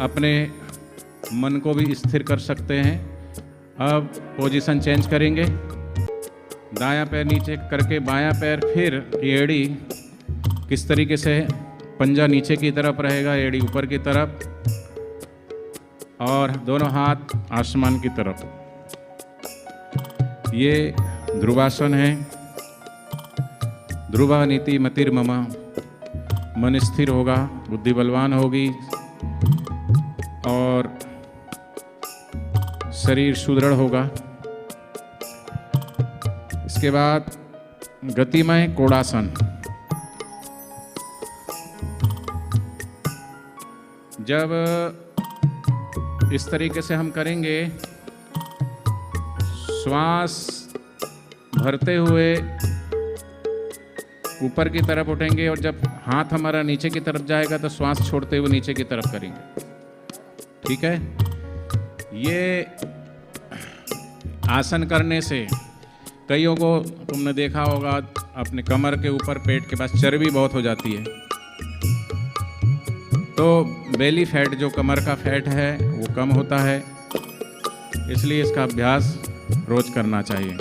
अपने मन को भी स्थिर कर सकते हैं। अब पोजीशन चेंज करेंगे, दायां पैर नीचे करके बायां पैर, फिर एड़ी किस तरीके से, पंजा नीचे की तरफ रहेगा, एड़ी ऊपर की तरफ, और दोनों हाथ आसमान की तरफ। ये ध्रुवासन है। ध्रुवा नीति मतिर्मम, मन स्थिर होगा, बुद्धि बलवान होगी और शरीर सुदृढ़ होगा। इसके बाद गतिमय कोड़ासन। जब इस तरीके से हम करेंगे, श्वास भरते हुए ऊपर की तरफ उठेंगे और जब हाथ हमारा नीचे की तरफ जाएगा तो श्वास छोड़ते हुए नीचे की तरफ करेंगे। ठीक है। ये आसन करने से कईयों को तुमने देखा होगा अपने कमर के ऊपर पेट के पास चर्बी बहुत हो जाती है, तो बेली फैट जो कमर का फैट है वो कम होता है, इसलिए इसका अभ्यास रोज करना चाहिए।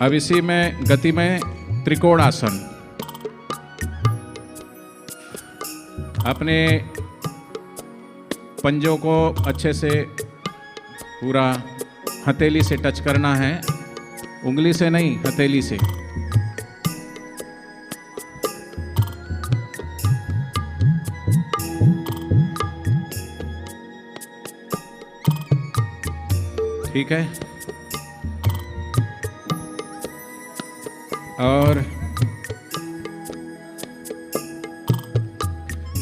अब इसी में गति में त्रिकोणासन। अपने पंजों को अच्छे से पूरा हथेली से टच करना है, उंगली से नहीं, हथेली से। ठीक है। और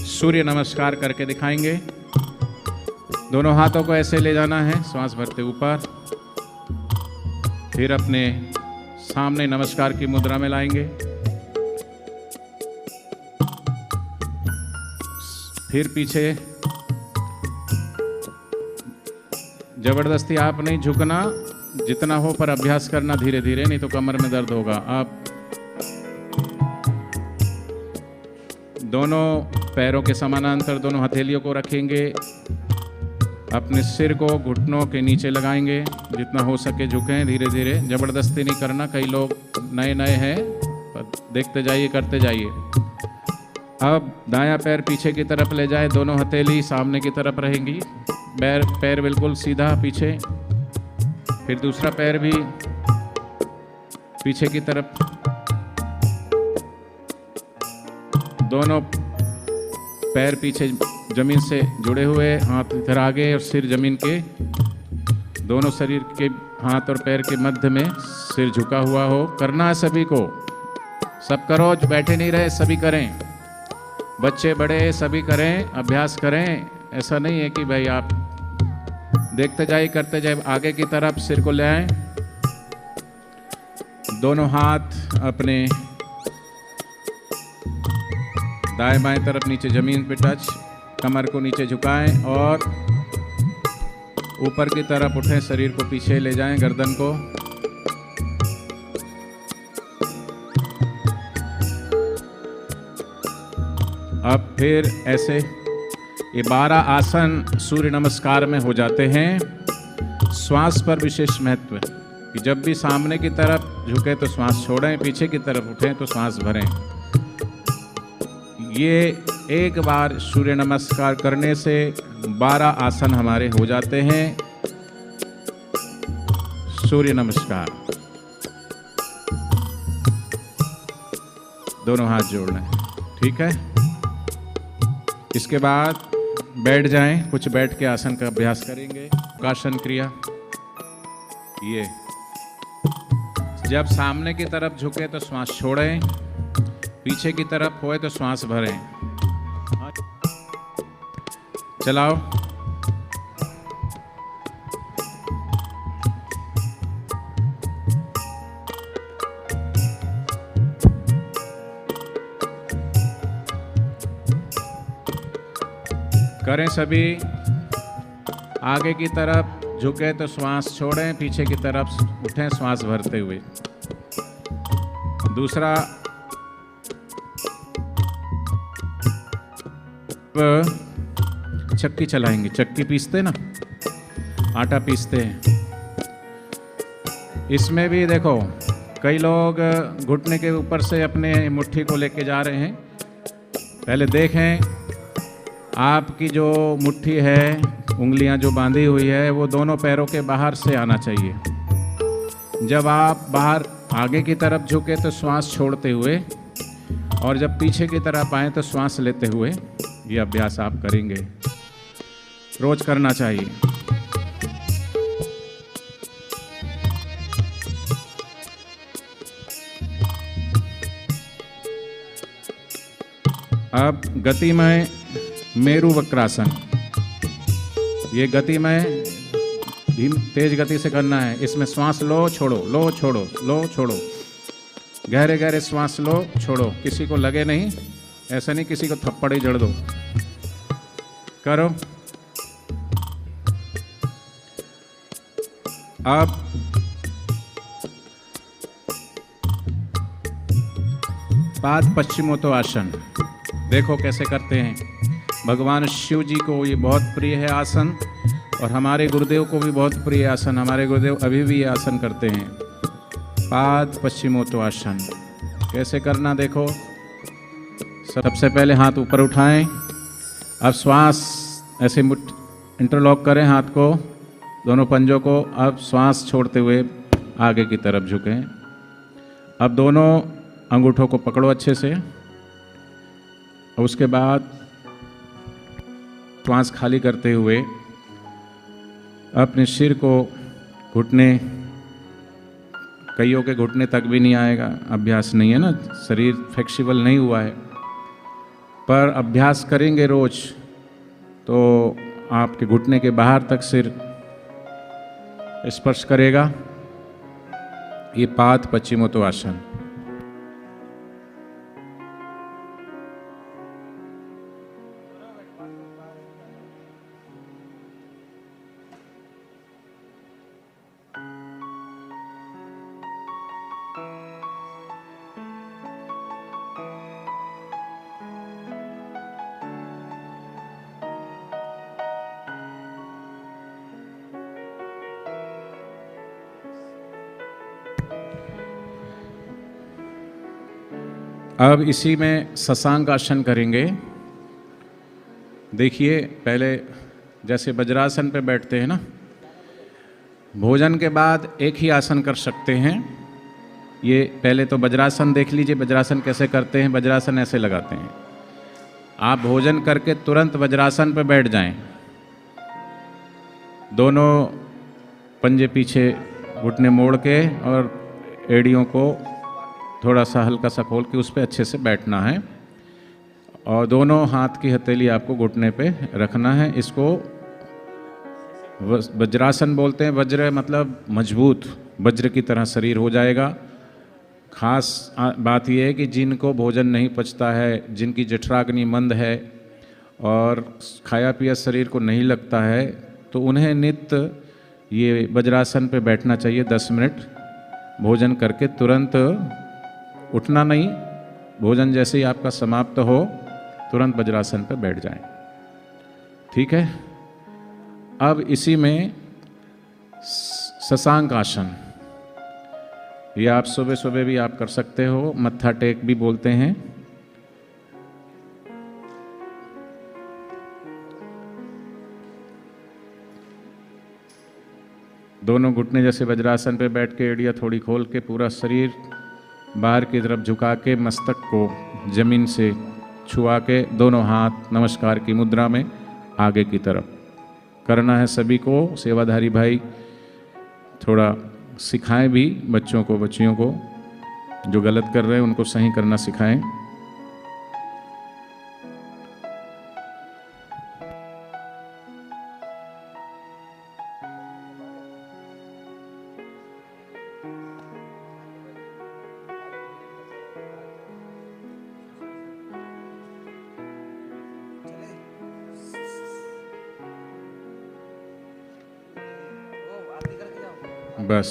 सूर्य नमस्कार करके दिखाएंगे। दोनों हाथों को ऐसे ले जाना है, श्वास भरते ऊपर, फिर अपने सामने नमस्कार की मुद्रा में लाएंगे, फिर पीछे। जबरदस्ती आप नहीं झुकना, जितना हो पर अभ्यास करना धीरे धीरे, नहीं तो कमर में दर्द होगा। आप दोनों पैरों के समानांतर दोनों हथेलियों को रखेंगे, अपने सिर को घुटनों के नीचे लगाएंगे, जितना हो सके झुकें धीरे धीरे, जबरदस्ती नहीं करना। कई लोग नए नए हैं, देखते जाइए, करते जाइए। अब दायां पैर पीछे की तरफ ले जाए, दोनों हथेली सामने की तरफ रहेंगी, पैर बिल्कुल सीधा पीछे, फिर दूसरा पैर भी पीछे की तरफ, दोनों पैर पीछे जमीन से जुड़े हुए, हाथ इधर आगे और सिर जमीन के, दोनों शरीर के हाथ और पैर के मध्य में सिर झुका हुआ हो। करना है सभी को, सब करो, जो बैठे नहीं रहे सभी करें, बच्चे बड़े सभी करें, अभ्यास करें। ऐसा नहीं है कि भाई आप देखते जाइए, करते जाइए। आगे की तरफ सिर को ले आए, दोनों हाथ अपने दाएं बाएं तरफ नीचे जमीन पे टच, कमर को नीचे झुकाएं और ऊपर की तरफ उठें, शरीर को पीछे ले जाएं, गर्दन को। अब फिर ऐसे ये 12 आसन सूर्य नमस्कार में हो जाते हैं। श्वास पर विशेष महत्व है कि जब भी सामने की तरफ झुके तो श्वास छोड़ें, पीछे की तरफ उठें तो श्वास भरें। ये एक बार सूर्य नमस्कार करने से 12 आसन हमारे हो जाते हैं। सूर्य नमस्कार, दोनों हाथ जोड़ना है। ठीक है। इसके बाद बैठ जाएं, कुछ बैठ के आसन का अभ्यास करेंगे। कासन क्रिया, ये जब सामने की तरफ झुके तो श्वास छोड़ें, पीछे की तरफ होए तो श्वास भरें। चलाओ। करें सभी। आगे की तरफ झुके तो श्वास छोड़ें, पीछे की तरफ उठें श्वास भरते हुए। दूसरा, चक्की चलाएंगे। चक्की पीसते ना, आटा पीसते हैं, इसमें भी देखो कई लोग घुटने के ऊपर से अपने मुट्ठी को लेके जा रहे हैं। पहले देखें आपकी जो मुट्ठी है, उंगलियां जो बांधी हुई है, वो दोनों पैरों के बाहर से आना चाहिए। जब आप बाहर आगे की तरफ झुके तो श्वास छोड़ते हुए, और जब पीछे की तरफ आए तो श्वास लेते हुए ये अभ्यास आप करेंगे। रोज करना चाहिए। अब गतिमय मेरु वक्रासन, ये गतिमय तेज गति से करना है। इसमें श्वास लो छोड़ो, लो छोड़ो, लो छोड़ो, गहरे गहरे श्वास लो छोड़ो। किसी को लगे नहीं, ऐसा नहीं किसी को थप्पड़ ही जड़ दो। करो। अब पाद पश्चिमोत्तो आसन देखो कैसे करते हैं। भगवान शिव जी को ये बहुत प्रिय है आसन, और हमारे गुरुदेव को भी बहुत प्रिय आसन। हमारे गुरुदेव अभी भी ये आसन करते हैं, पाद पश्चिमोत्तो आसन। कैसे करना देखो। सबसे पहले हाथ ऊपर उठाएं। अब श्वास ऐसे इंटरलॉक करें हाथ को, दोनों पंजों को। अब श्वास छोड़ते हुए आगे की तरफ झुकें। अब दोनों अंगूठों को पकड़ो अच्छे से, और उसके बाद श्वास खाली करते हुए अपने सिर को, घुटने, कईयों के घुटने तक भी नहीं आएगा, अभ्यास नहीं है ना, शरीर फ्लेक्सिबल नहीं हुआ है, पर अभ्यास करेंगे रोज तो आपके घुटने के बाहर तक सिर स्पर्श करेगा। ये पाद पश्चिमोत्तो आसन। अब इसी में शशांक आसन करेंगे। देखिए पहले जैसे वज्रासन पे बैठते हैं ना, भोजन के बाद एक ही आसन कर सकते हैं। ये पहले तो वज्रासन देख लीजिए, वज्रासन कैसे करते हैं। वज्रासन ऐसे लगाते हैं, आप भोजन करके तुरंत वज्रासन पे बैठ जाएं। दोनों पंजे पीछे घुटने मोड़ के और एड़ियों को थोड़ा सा हल्का सा खोल के उस पर अच्छे से बैठना है, और दोनों हाथ की हथेली आपको घुटने पे रखना है। इसको वज्रासन बोलते हैं। वज्र मतलब मजबूत, वज्र की तरह शरीर हो जाएगा। खास बात यह है कि जिनको भोजन नहीं पचता है, जिनकी जठराग्नि मंद है और खाया पिया शरीर को नहीं लगता है, तो उन्हें नित्य ये वज्रासन पे बैठना चाहिए। 10 मिनट भोजन करके तुरंत उठना नहीं, भोजन जैसे ही आपका समाप्त हो तुरंत वज्रासन पर बैठ जाएं। ठीक है। अब इसी में शशांक आसन, ये आप सुबह सुबह भी आप कर सकते हो, मत्था टेक भी बोलते हैं। दोनों घुटने जैसे वज्रासन पे बैठ के एड़ियाँ थोड़ी खोल के पूरा शरीर बाहर की तरफ झुका के मस्तक को जमीन से छुआ के दोनों हाथ नमस्कार की मुद्रा में आगे की तरफ करना है। सभी को सेवाधारी भाई थोड़ा सिखाएं भी, बच्चों को, बच्चियों को जो गलत कर रहे हैं उनको सही करना सिखाएं। बस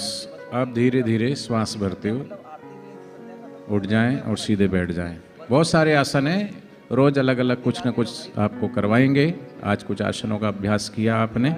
अब धीरे धीरे श्वास भरते हो उठ जाएं और सीधे बैठ जाएं। बहुत सारे आसन हैं, रोज़ अलग अलग कुछ ना कुछ आपको करवाएंगे। आज कुछ आसनों का अभ्यास किया आपने।